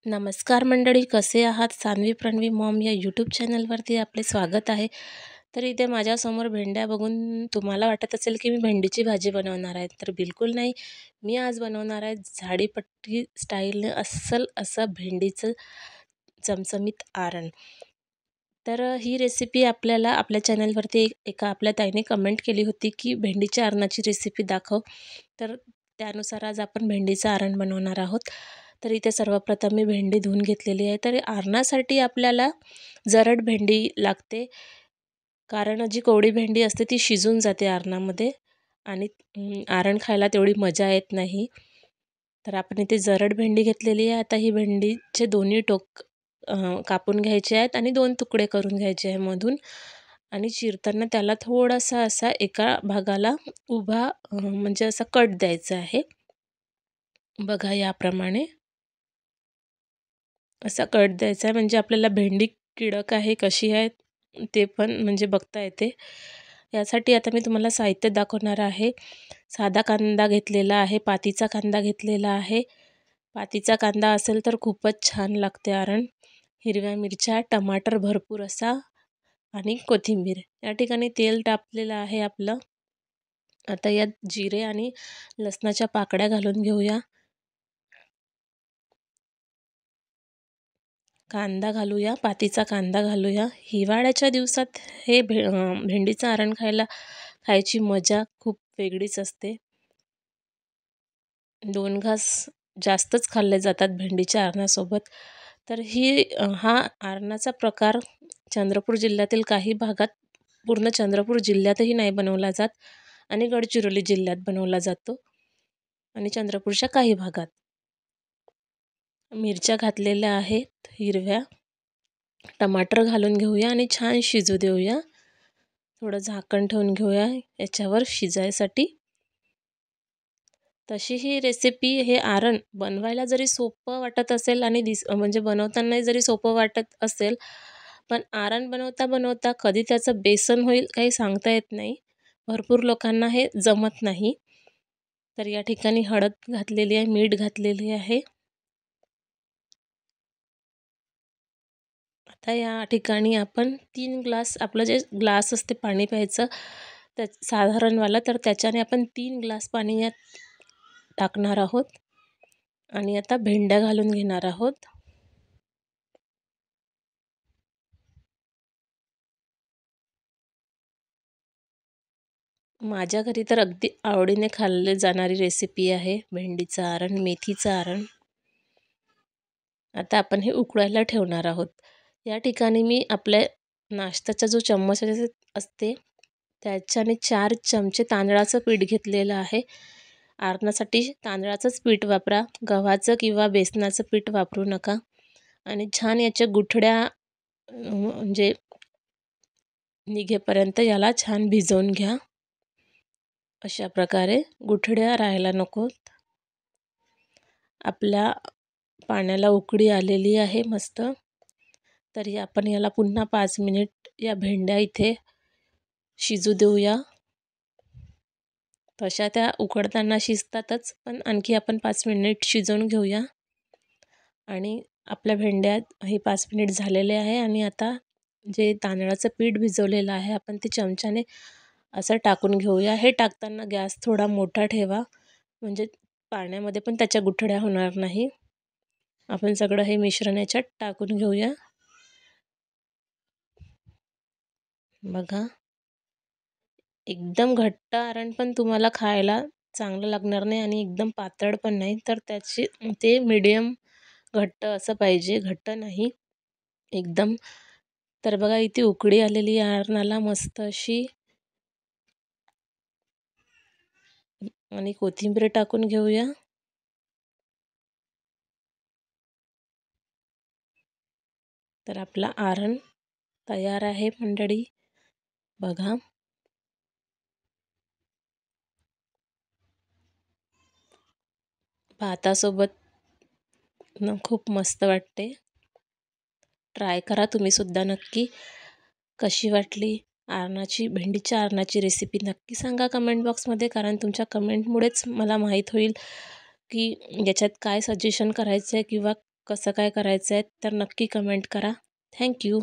नमस्कार मंडळी, कसे आहात? सान्वी प्रणवी मॉम या यूट्यूब चॅनलवरती आपले स्वागत आहे. तर इथे माझ्यासमोर भेंड्या बघून तुम्हाला वाटत असेल की मी भेंडीची भाजी बनवणार आहे, तर बिलकुल नाही. मी आज बनवणार आहे झाडीपट्टी स्टाईलने अस्सल असं भेंडीचं चमचमीत आरण. तर ही रेसिपी आपल्याला आपल्या चॅनलवरती एका आपल्या ताईने कमेंट केली होती की भेंडीच्या आरणाची रेसिपी दाखव. तर त्यानुसार आज आपण भेंडीचं आरण बनवणार आहोत. तर इथे सर्वप्रथम मी भेंडी धुवून घेतलेली आहे. तर आरणासाठी आपल्याला जरड भेंडी लागते, कारण जी कोवळी भेंडी असते ती शिजून जाते आरणामध्ये आणि आरण खायला तेवढी मजा येत नाही. तर आपण इथे जरड भेंडी घेतलेली आहे. आता ही भेंडीचे दोन्ही टोक कापून घ्यायचे आहेत आणि 2 तुकडे करून घ्यायचे आहे मधून, आणि चिरताना त्याला थोडासा असा एका भागाला उभा म्हणजे असा कट द्यायचा आहे. बघा याप्रमाणे असा कट द्यायचा आहे, म्हणजे आपल्याला भेंडी कीडक आहे कशी आहे ते पण म्हणजे बघता येते. यासाठी आता मी तुम्हाला साहित्य दाखवणार आहे. साधा कांदा घेतलेला आहे, पातीचा कांदा घेतलेला आहे. पातीचा कांदा असेल तर खूपच छान लागते आरण. हिरव्या मिरच्या, टमाटर भरपूर असा आणि कोथिंबीर. या ठिकाणी तेल तापलेलं आहे आपलं. आता यात जिरे आणि लसणाच्या पाकळ्या घालून घेऊया. कांदा घालूया, पातीचा कांदा घालूया. हिवाळ्याच्या दिवसात हे भेंडीचं आरण खायची मजा खूप वेगळीच असते. 2 घास जास्तच खाल्ले जातात भेंडीच्या आरणासोबत. तर हा आरणाचा प्रकार चंद्रपूर जिल्ह्यातील काही भागात, पूर्ण चंद्रपूर जिल्ह्यातही नाही बनवला जात आणि गडचिरोली जिल्ह्यात बनवला जातो आणि चंद्रपूरच्या काही भागात. मिरच्या घातलेल्या आहेत हिरव्या. टमाटर घालून घेऊया आणि छान शिजू देऊया. थोडं झाकण ठेवून घेऊया याच्यावर शिजायसाठी. तशी ही रेसिपी, हे आरण बनवायला जरी सोपं वाटत असेल आणि म्हणजे बनवतानाही जरी सोपं वाटत असेल, पण आरण बनवता बनवता कधी त्याचं बेसन होईल काही सांगता येत नाही. भरपूर लोकांना हे जमत नाही. तर या ठिकाणी हळद घातलेली आहे, मीठ घातलेली आहे. आता या ठिकाणी आपण 3 ग्लास, आपलं जे ग्लास असते पाणी प्यायचं त्या साधारणवाला, तर त्याच्याने आपण 3 ग्लास पाणी यात टाकणार आहोत आणि आता भेंड्या घालून घेणार आहोत. माझ्या घरी तर अगदी आवडीने खाल्ले जाणारी रेसिपी आहे भेंडीचं आरण, मेथीचं आरण. आता आपण हे उकळायला ठेवणार आहोत. या ठिकाणी मी आपल्या नाश्त्याचा जो चम्मच असते त्याच्याने 4 चमचे तांदळाचं पीठ घेतलेलं आहे. आरणासाठी तांदळाचंच पीठ वापरा, गव्हाचं किंवा बेसनाचं पीठ वापरू नका. आणि छान याच्या गुठळ्या म्हणजे निघेपर्यंत याला छान भिजवून घ्या. अशा प्रकारे गुठळ्या राहायला नकोत. आपल्या पाण्याला उकळी आलेली आहे मस्त. तरी आपण याला पुन्हा 5 मिनिट या भेंड्या इथे शिजू देऊया. तशा त्या उकडताना शिजतातच, पण आणखी आपण 5 मिनिट शिजवून घेऊया. आणि आपल्या भेंड्या हे 5 मिनिट झालेले आहे. आणि आता जे तांदळाचं पीठ भिजवलेलं आहे आपण ते चमच्याने असं टाकून घेऊया. हे टाकताना गॅस थोडा मोठा ठेवा, म्हणजे पाण्यामध्ये पण त्याच्या गुठळ्या होणार नाही. आपण सगळं हे मिश्रण याच्यात टाकून घेऊया. बघा, एकदम घट्ट आरण पण तुम्हाला खायला चांगलं लागणार नाही आणि एकदम पातळ पण नाही. तर ते मीडियम घट्ट असं पाहिजे, घट्ट नाही एकदम. तर बघा इथे उकळी आलेली आरणाला मस्त अशी. आणि कोथिंबीर टाकून घेऊया. तर आपला आरण तयार आहे मंडळी. बघा, भातासोबत खूप मस्त वाटते. ट्राय करा तुम्ही सुद्धा नक्की. कशी वाटली भेंडीच्या आरणाची रेसिपी नक्की सांगा कमेंट बॉक्समध्ये, कारण तुमच्या कमेंटमुळेच मला माहीत होईल की याच्यात काय सजेशन करायचं आहे किंवा कसं काय करायचं आहे तर नक्की कमेंट करा. थँक्यू.